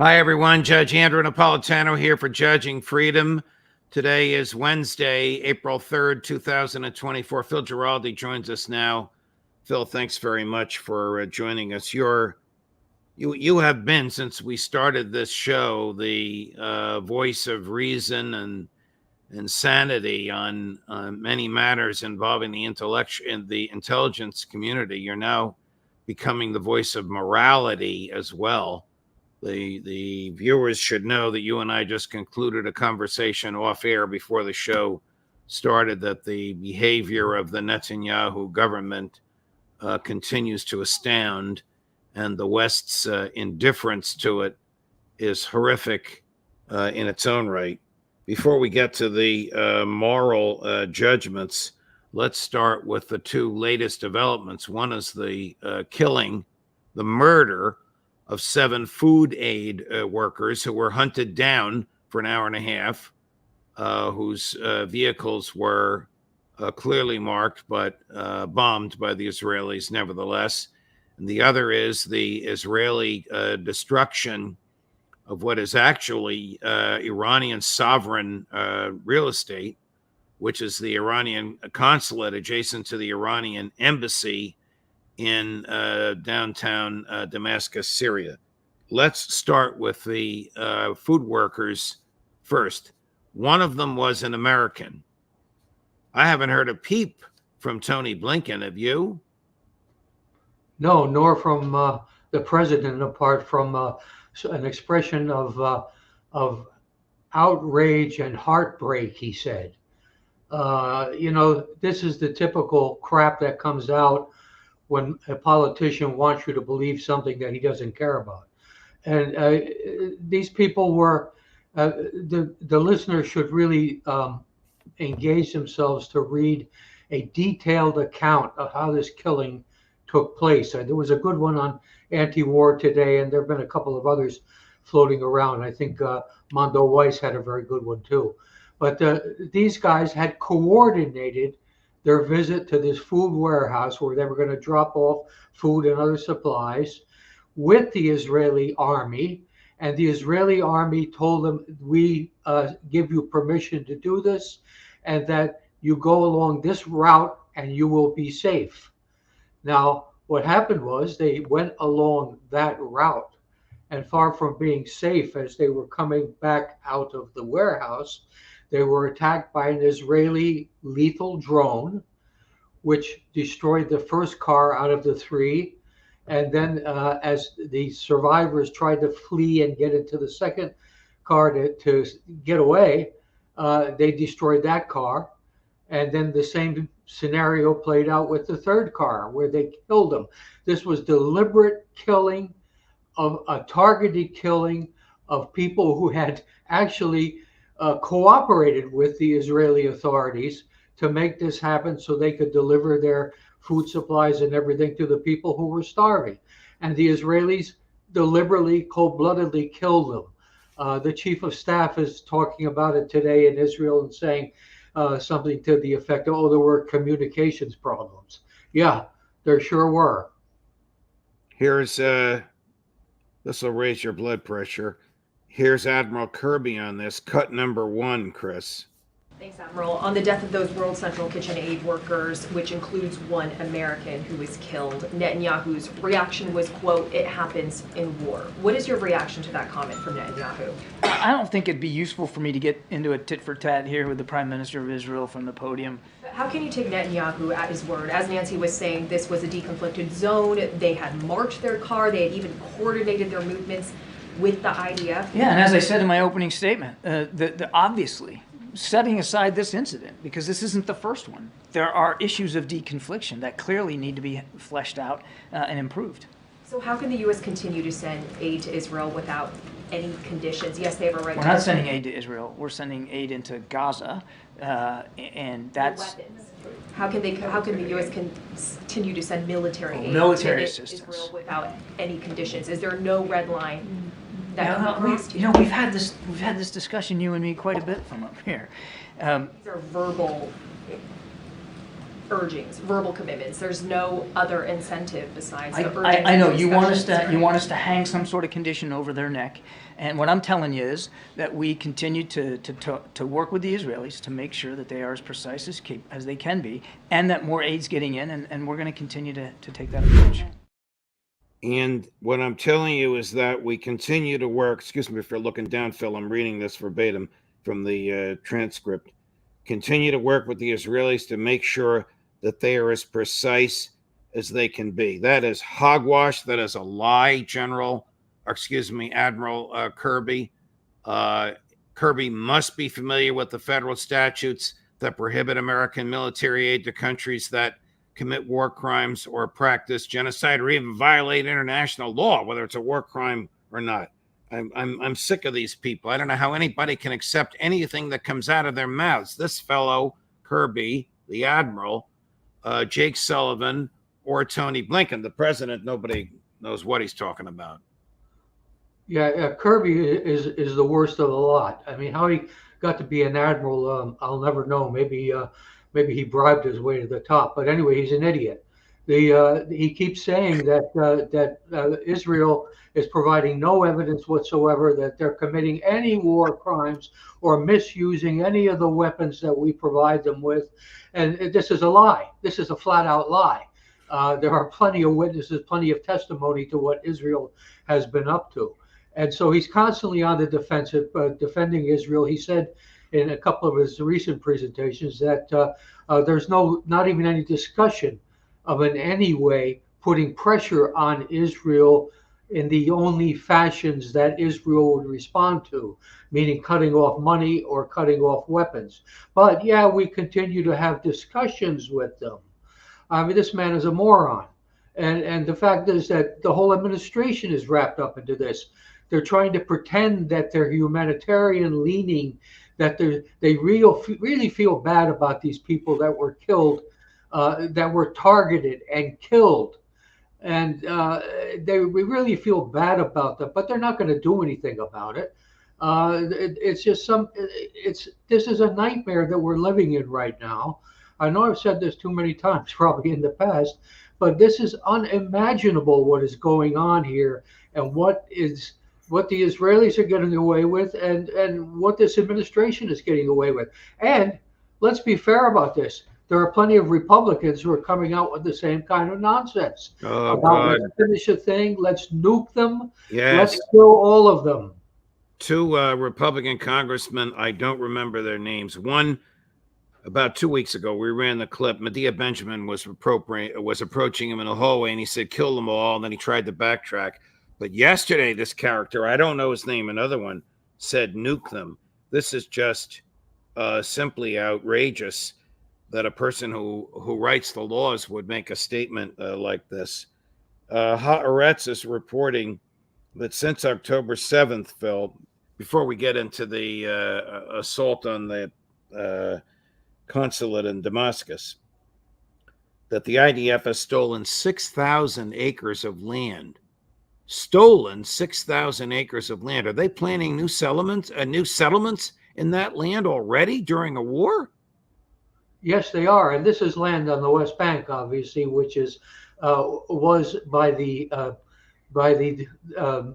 Hi, everyone. Judge Andrew Napolitano here for Judging Freedom. Today is Wednesday, April 3rd, 2024. Phil Giraldi joins us now. Phil, thanks very much for joining us. You have been, since we started this show, the voice of reason and sanity on many matters involving the intelligence community. You're now becoming the voice of morality as well. The viewers should know that you and I just concluded a conversation off air before the show started that the behavior of the Netanyahu government continues to astound, and the West's indifference to it is horrific in its own right. Before we get to the moral judgments, let's start with the two latest developments. One is the the murder of 7 food aid workers who were hunted down for an hour and a half, whose vehicles were clearly marked but bombed by the Israelis nevertheless. And the other is the Israeli destruction of what is actually Iranian sovereign real estate, which is the Iranian consulate adjacent to the Iranian embassy in downtown Damascus, Syria. Let's start with the food workers first. One of them was an American. I haven't heard a peep from Tony Blinken. Have you? No, nor from the president, apart from an expression of outrage and heartbreak, he said. This is the typical crap that comes out when a politician wants you to believe something that he doesn't care about. And these people were, the listeners should really engage themselves to read a detailed account of how this killing took place. There was a good one on anti-war today, and there have been a couple of others floating around. I think Mondo Weiss had a very good one too. But these guys had coordinated their visit to this food warehouse where they were going to drop off food and other supplies with the Israeli army. And the Israeli army told them, we give you permission to do this, and that you go along this route and you will be safe. Now, what happened was they went along that route, and far from being safe as they were coming back out of the warehouse, they were attacked by an Israeli lethal drone, which destroyed the first car out of the 3. And then as the survivors tried to flee and get into the second car to get away, they destroyed that car. And then the same scenario played out with the third car where they killed them. This was deliberate killing, of a targeted killing of people who had actually cooperated with the Israeli authorities to make this happen so they could deliver their food supplies and everything to the people who were starving. And the Israelis deliberately, cold-bloodedly killed them. The chief of staff is talking about it today in Israel and saying something to the effect of, oh, there were communications problems. Yeah, there sure were. Here's, this will raise your blood pressure. Here's Admiral Kirby on this, cut number 1, Chris. Thanks, Admiral. On the death of those World Central Kitchen aid workers, which includes one American who was killed, Netanyahu's reaction was, quote, "It happens in war." What is your reaction to that comment from Netanyahu? I don't think it'd be useful for me to get into a tit-for-tat here with the Prime Minister of Israel from the podium. How can you take Netanyahu at his word? As Nancy was saying, this was a deconflicted zone. They had marked their car. They had even coordinated their movements with the IDF. Yeah, and as I said in my opening statement, obviously, setting aside this incident, because this isn't the first one, there are issues of deconfliction that clearly need to be fleshed out and improved. So how can the U.S. continue to send aid to Israel without any conditions? Yes, they have a right We're not sending aid to Israel. We're sending aid into Gaza, and that's... Weapons. How can the U.S. continue to send military aid military to assistance Israel without any conditions? Is there no red line that we've had this discussion, you and me, quite a bit from up here. These are verbal urgings, verbal commitments. There's no other incentive besides the urgings. I know and you want us discussions, to right? hang some sort of condition over their neck, and what I'm telling you is that we continue to work with the Israelis to make sure that they are as precise as they can be, and that more aid's getting in, and we're going to continue to take that approach. And what I'm telling you is that we continue to work. Excuse me for looking down, Phil. I'm reading this verbatim from the transcript. Continue to work with the Israelis to make sure that they are as precise as they can be. That is hogwash. That is a lie, Admiral Kirby. Kirby must be familiar with the federal statutes that prohibit American military aid to countries that commit war crimes or practice genocide or even violate international law, whether it's a war crime or not. I'm sick of these people. I don't know how anybody can accept anything that comes out of their mouths. This fellow, Kirby, the admiral, Jake Sullivan, or Tony Blinken, the president, nobody knows what he's talking about. Yeah, Kirby is the worst of the lot. I mean, how he got to be an admiral, I'll never know. Maybe he bribed his way to the top. But anyway, he's an idiot. He keeps saying that Israel is providing no evidence whatsoever that they're committing any war crimes or misusing any of the weapons that we provide them with, and this is a lie. This is a flat out lie. There are plenty of witnesses, plenty of testimony to what Israel has been up to. And so he's constantly on the defensive, defending Israel. He said in a couple of his recent presentations that there's not even any discussion of in any way putting pressure on Israel in the only fashions that Israel would respond to, meaning cutting off money or cutting off weapons. But yeah, we continue to have discussions with them. I mean, this man is a moron. And the fact is that the whole administration is wrapped up into this. They're trying to pretend that they're humanitarian leaning, that they really feel bad about these people that were killed, that were targeted and killed. And we really feel bad about them, but they're not going to do anything about it. It's just this is a nightmare that we're living in right now. I know I've said this too many times, probably in the past, but this is unimaginable what is going on here and what the Israelis are getting away with and what this administration is getting away with. And let's be fair about this. There are plenty of Republicans who are coming out with the same kind of nonsense. Oh, God. Let's finish a thing. Let's nuke them. Yes. Let's kill all of them. Two Republican congressmen, I don't remember their names. One, about 2 weeks ago, we ran the clip. Medea Benjamin was approaching him in the hallway, and he said, kill them all, and then he tried to backtrack. But yesterday, this character, I don't know his name, another one, said nuke them. This is just simply outrageous that a person who writes the laws would make a statement like this. Haaretz is reporting that since October 7th, Phil, before we get into the assault on the consulate in Damascus, that the IDF has stolen 6,000 acres of land. Stolen 6,000 acres of land. Are they planning new settlements in that land already during a war? Yes, they are, and this is land on the West Bank, obviously, which was by the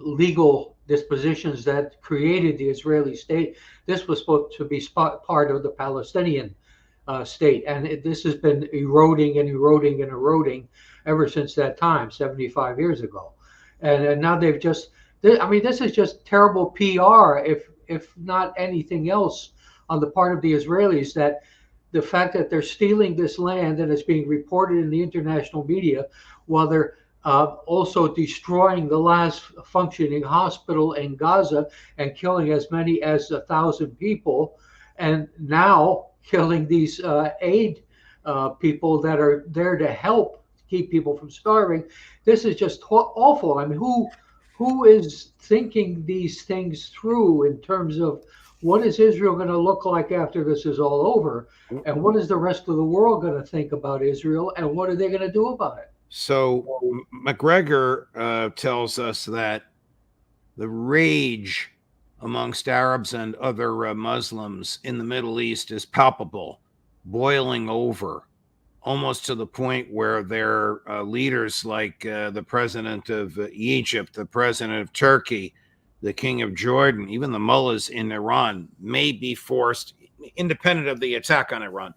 legal dispositions that created the Israeli state. This was supposed to be part of the Palestinian state, and this has been eroding and eroding and eroding ever since that time, 75 years ago. And now they've just, I mean, this is just terrible PR, if not anything else, on the part of the Israelis, that the fact that they're stealing this land and it's being reported in the international media while they're also destroying the last functioning hospital in Gaza and killing as many as 1,000 people, and now killing these aid people that are there to help keep people from starving. This is just awful. I mean, who is thinking these things through in terms of what is Israel going to look like after this is all over? And what is the rest of the world going to think about Israel? And what are they going to do about it? So McGregor tells us that the rage amongst Arabs and other Muslims in the Middle East is palpable, boiling over almost to the point where their leaders like the president of Egypt, the president of Turkey, the king of Jordan, even the mullahs in Iran may be forced, independent of the attack on Iran,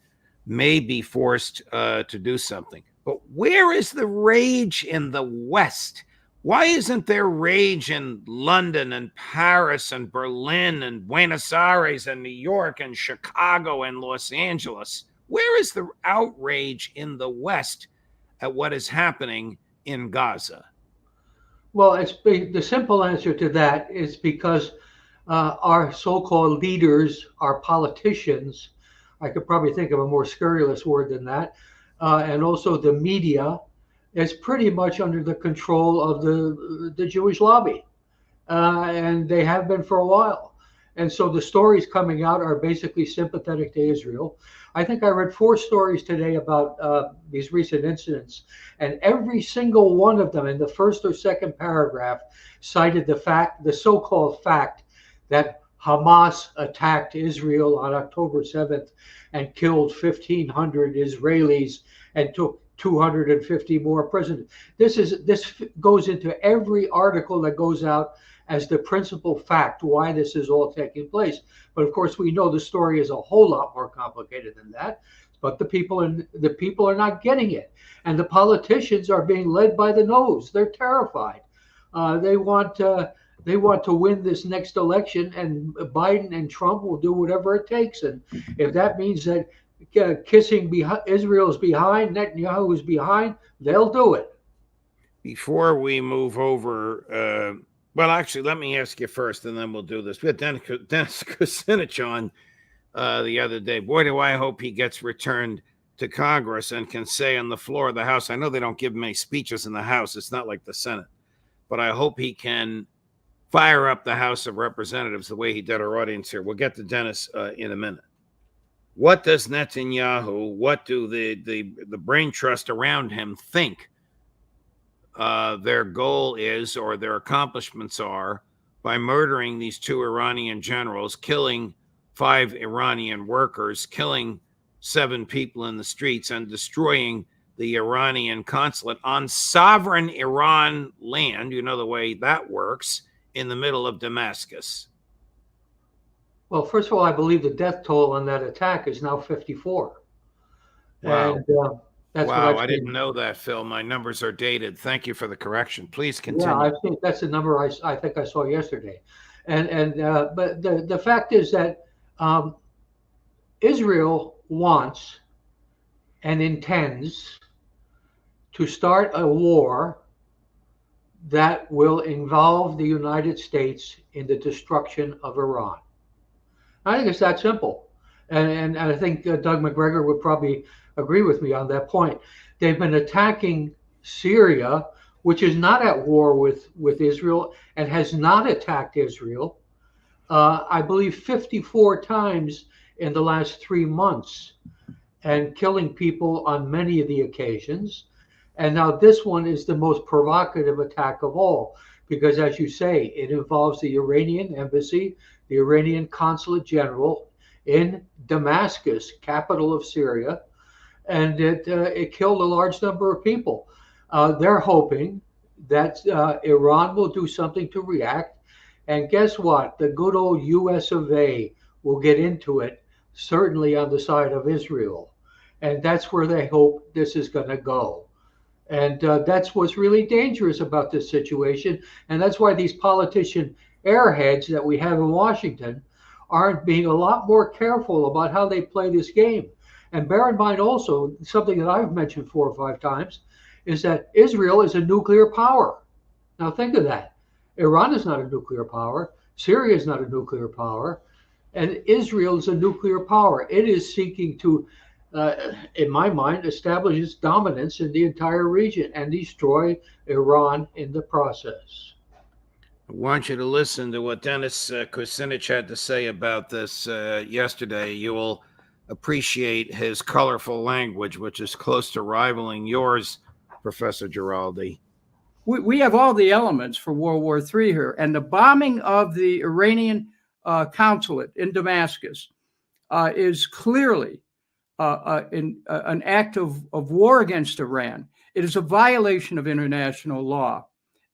may be forced to do something. But where is the rage in the West? Why isn't there rage in London and Paris and Berlin and Buenos Aires and New York and Chicago and Los Angeles? Where is the outrage in the West at what is happening in Gaza? Well, the simple answer to that is because our so-called leaders, our politicians, I could probably think of a more scurrilous word than that, and also the media, is pretty much under the control of the Jewish lobby, and they have been for a while. And so the stories coming out are basically sympathetic to Israel. I think I read 4 stories today about these recent incidents, and every single one of them in the first or second paragraph cited the so-called fact that Hamas attacked Israel on October 7th and killed 1,500 Israelis and took 250 more prisoners. This goes into every article that goes out as the principal fact why this is all taking place. But of course, we know the story is a whole lot more complicated than that. But the people are not getting it, and the politicians are being led by the nose. They're terrified. They want to win this next election, and Biden and Trump will do whatever it takes. And if that means that kissing Israel's behind, Netanyahu's behind, they'll do it. Before we move over, well, actually, let me ask you first, and then we'll do this. We had Dennis Kucinich on the other day. Boy, do I hope he gets returned to Congress and can say on the floor of the House. I know they don't give many speeches in the House. It's not like the Senate. But I hope he can fire up the House of Representatives the way he did our audience here. We'll get to Dennis in a minute. What does Netanyahu, what do the brain trust around him think their goal is, or their accomplishments are, by murdering these 2 Iranian generals, killing 5 Iranian workers, killing 7 people in the streets, and destroying the Iranian consulate on sovereign Iran land, you know the way that works, in the middle of Damascus? Well, first of all, I believe the death toll on that attack is now 54. Wow. And that's wow, what I didn't know that, Phil. My numbers are dated. Thank you for the correction. Please continue. Yeah, I think that's the number I think I saw yesterday. But the fact is that Israel wants and intends to start a war that will involve the United States in the destruction of Iran. I think it's that simple. And I think Doug McGregor would probably agree with me on that point. They've been attacking Syria, which is not at war with Israel and has not attacked Israel, I believe 54 times in the last 3 months, and killing people on many of the occasions. And now this one is the most provocative attack of all, because as you say, it involves the Iranian embassy, the Iranian consulate general in Damascus, capital of Syria, and it killed a large number of people. They're hoping that Iran will do something to react. And guess what? The good old US of A will get into it, certainly on the side of Israel. And that's where they hope this is going to go. And that's what's really dangerous about this situation. And that's why these politician airheads that we have in Washington aren't being a lot more careful about how they play this game. And bear in mind also, something that I've mentioned 4 or 5 times, is that Israel is a nuclear power. Now think of that. Iran is not a nuclear power. Syria is not a nuclear power. And Israel is a nuclear power. It is seeking to, in my mind, establish its dominance in the entire region and destroy Iran in the process. I want you to listen to what Dennis Kucinich had to say about this yesterday. You will appreciate his colorful language, which is close to rivaling yours, Professor Giraldi. We have all the elements for World War III here. And the bombing of the Iranian consulate in Damascus is clearly an act of war against Iran. It is a violation of international law.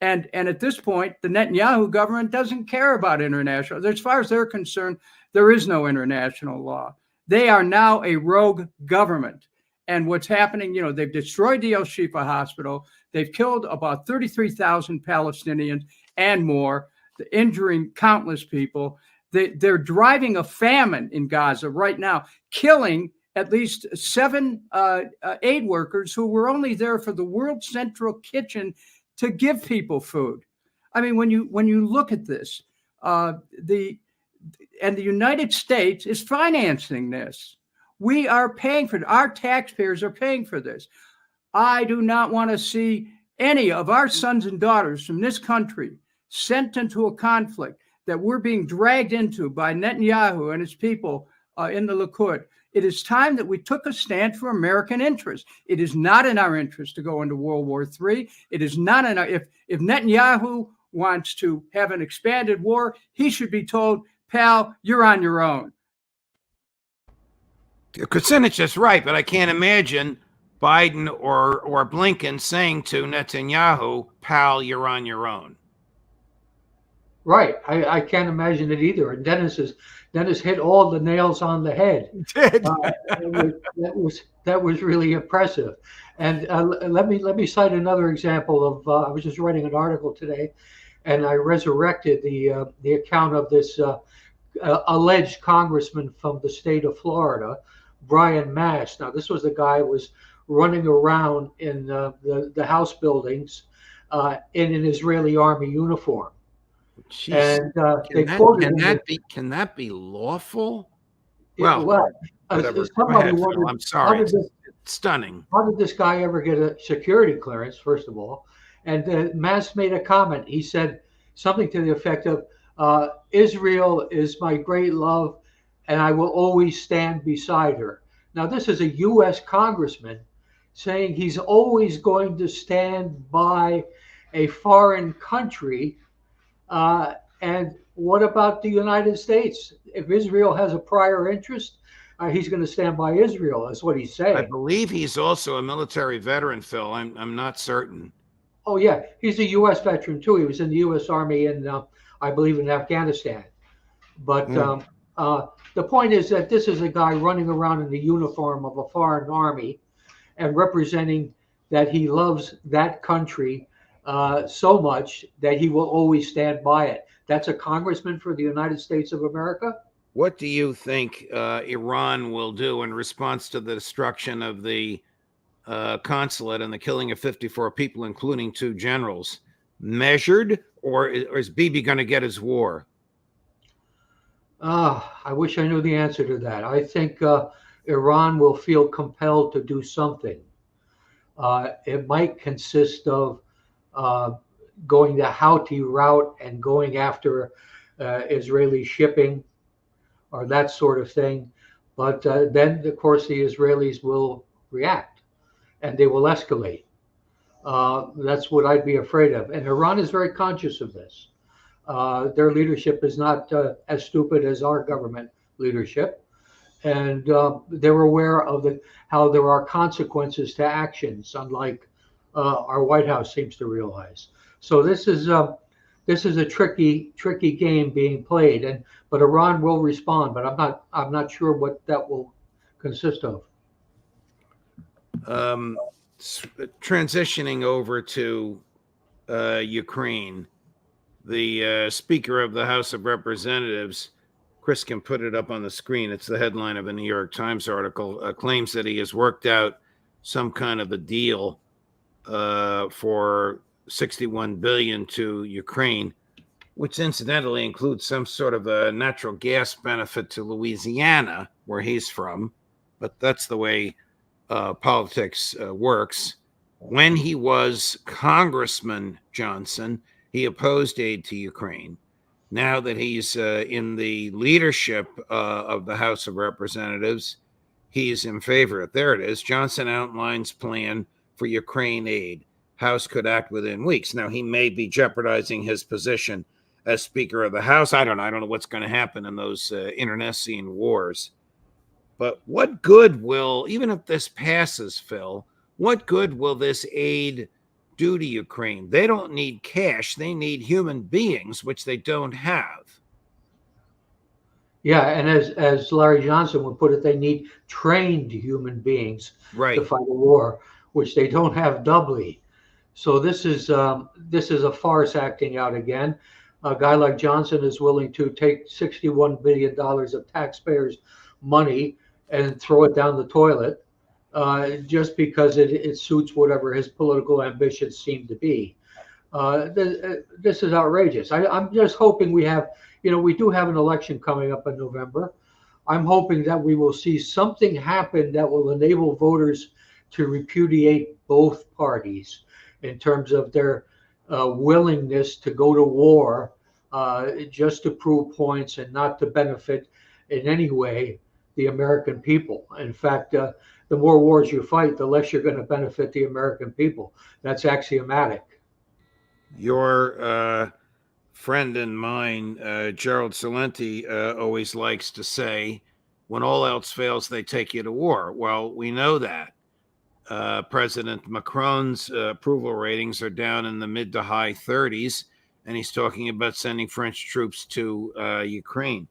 And at this point, the Netanyahu government doesn't care about international. As far as they're concerned, there is no international law. They are now a rogue government. And what's happening, they've destroyed the Al-Shifa hospital. They've killed about 33,000 Palestinians and more, injuring countless people. They're driving a famine in Gaza right now, killing at least 7 aid workers who were only there for the World Central Kitchen to give people food. I mean, when you look at this, the United States is financing this. We are paying for it. Our taxpayers are paying for this. I do not want to see any of our sons and daughters from this country sent into a conflict that we're being dragged into by Netanyahu and his people in the Likud. It is time that we took a stand for American interests. It is not in our interest to go into World War III. It is not in our, if Netanyahu wants to have an expanded war, he should be told, pal, you're on your own. Kucinich is right, but I can't imagine Biden or Blinken saying to Netanyahu, pal, you're on your own. Right. I can't imagine it either. And Dennis hit all the nails on the head. That was really impressive. And let me cite another example of. I was just writing an article today, and I resurrected the account of this alleged congressman from the state of Florida, Brian Mast. Now, this was the guy who was running around in the House buildings in an Israeli army uniform. Jeez. And can that be lawful? Well, somebody wondered, I'm sorry. It's stunning. How did this guy ever get a security clearance, first of all? And Mast made a comment. He said something to the effect of, Israel is my great love, and I will always stand beside her. Now, this is a U.S. congressman saying he's always going to stand by a foreign country. And what about the United States? If Israel has a prior interest, he's going to stand by Israel. That's what he's saying. I believe he's also a military veteran, Phil. I'm not certain. Oh, yeah. He's a U.S. veteran, too. He was in the U.S. Army in, I believe, in Afghanistan. But the point is that this is a guy running around in the uniform of a foreign army and representing that he loves that country so much that he will always stand by it. That's a congressman for the United States of America. What do you think Iran will do in response to the destruction of the consulate and the killing of 54 people, including 2 generals? Measured, or is Bibi going to get his war? I wish I knew the answer to that. I think Iran will feel compelled to do something. It might consist of going the Houthi route and going after Israeli shipping or that sort of thing. But then, of course, the Israelis will react and they will escalate. That's what I'd be afraid of. And Iran is very conscious of this. Their leadership is not as stupid as our government leadership. And they're aware of how there are consequences to actions, unlike our White House seems to realize. So this is a tricky game being played, but Iran will respond. But I'm not sure what that will consist of. Transitioning over to Ukraine, the Speaker of the House of Representatives, Chris can put it up on the screen. It's the headline of a New York Times article. Claims that he has worked out some kind of a deal for $61 billion to Ukraine, which incidentally includes some sort of a natural gas benefit to Louisiana, where he's from. But that's the way politics works. When he was Congressman Johnson, he opposed aid to Ukraine. Now that he's in the leadership of the House of Representatives, he's in favor of it. There it is. Johnson outlines plan for Ukraine aid. House could act within weeks. Now, he may be jeopardizing his position as Speaker of the House. I don't know what's going to happen in those internecine wars. But what good will, even if this passes, Phil, what good will this aid do to Ukraine? They don't need cash. They need human beings, which they don't have. Yeah, and as Larry Johnson would put it, they need trained human beings to Right. fight a war, which they don't have doubly. So this is a farce acting out again. A guy like Johnson is willing to take $61 billion of taxpayers' money and throw it down the toilet just because it suits whatever his political ambitions seem to be. This is outrageous. I'm just hoping we do have an election coming up in November. I'm hoping that we will see something happen that will enable voters to repudiate both parties in terms of their willingness to go to war just to prove points and not to benefit in any way the American people. In fact, the more wars you fight, the less you're going to benefit the American people. That's axiomatic. Your friend and mine, Gerald Celente, always likes to say, when all else fails, they take you to war. Well, we know that. President Macron's approval ratings are down in the mid to high 30s, and he's talking about sending French troops to Ukraine.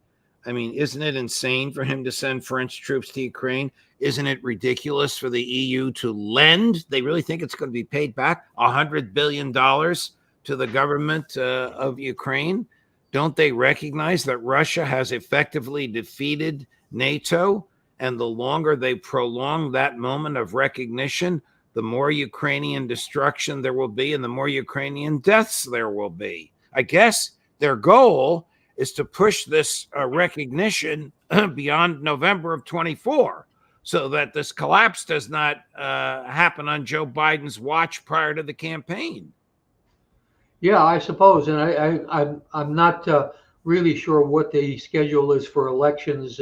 I mean, isn't it insane for him to send French troops to Ukraine? Isn't it ridiculous for the EU to lend? They really think it's going to be paid back $100 billion to the government of Ukraine? Don't they recognize that Russia has effectively defeated NATO? And the longer they prolong that moment of recognition, the more Ukrainian destruction there will be and the more Ukrainian deaths there will be. I guess their goal is to push this recognition beyond November of 24 so that this collapse does not happen on Joe Biden's watch prior to the campaign. Yeah, I suppose, and I'm not really sure what the schedule is for elections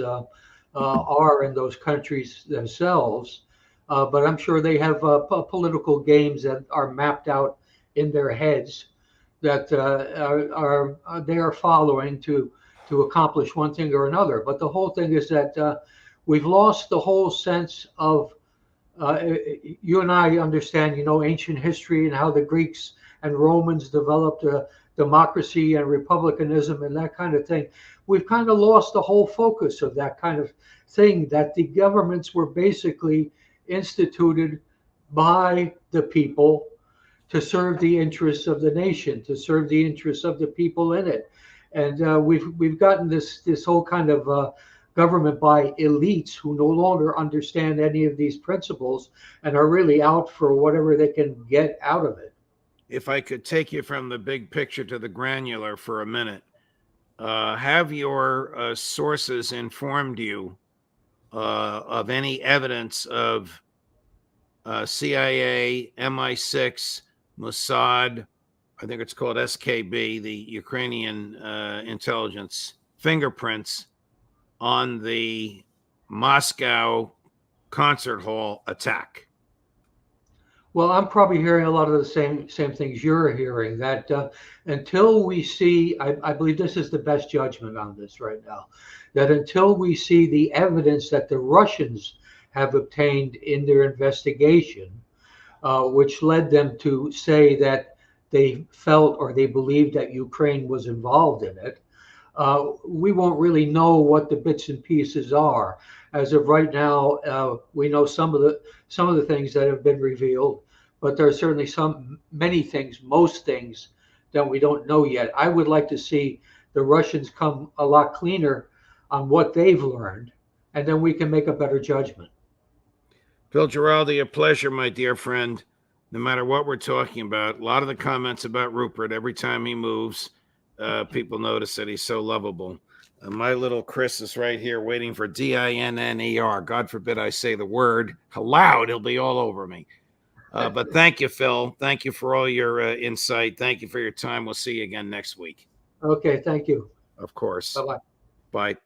are in those countries themselves, but I'm sure they have political games that are mapped out in their heads that they are following to accomplish one thing or another. But the whole thing is that we've lost the whole sense of you and I understand, ancient history and how the Greeks and Romans developed democracy and republicanism and that kind of thing. We've kind of lost the whole focus of that kind of thing, that the governments were basically instituted by the people to serve the interests of the nation, to serve the interests of the people in it. And we've gotten this whole kind of government by elites who no longer understand any of these principles and are really out for whatever they can get out of it. If I could take you from the big picture to the granular for a minute, have your sources informed you of any evidence of CIA, MI6, Mossad, I think it's called SKB, the Ukrainian intelligence, fingerprints on the Moscow concert hall attack? Well, I'm probably hearing a lot of the same things you're hearing. That until we see, I believe this is the best judgment on this right now. That until we see the evidence that the Russians have obtained in their investigation, which led them to say that they felt or they believed that Ukraine was involved in it, we won't really know what the bits and pieces are. As of right now, we know some of the things that have been revealed, but there are certainly many things, most things that we don't know yet. I would like to see the Russians come a lot cleaner on what they've learned, and then we can make a better judgment. Phil Giraldi, a pleasure, my dear friend. No matter what we're talking about, a lot of the comments about Rupert, every time he moves, people notice that he's so lovable. My little Chris is right here waiting for DINNER. God forbid I say the word loud. He'll be all over me. But thank you, Phil. Thank you for all your insight. Thank you for your time. We'll see you again next week. Okay, thank you. Of course. Bye-bye. Bye.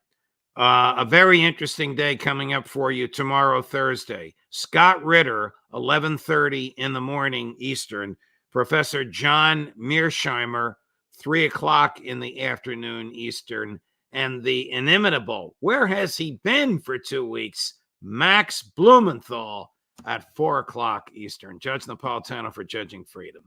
A very interesting day coming up for you tomorrow, Thursday. Scott Ritter, 11:30 in the morning Eastern. Professor John Mearsheimer, 3 o'clock in the afternoon Eastern. and the inimitable, where has he been for 2 weeks, Max Blumenthal at 4 o'clock Eastern. Judge Napolitano for Judging Freedom.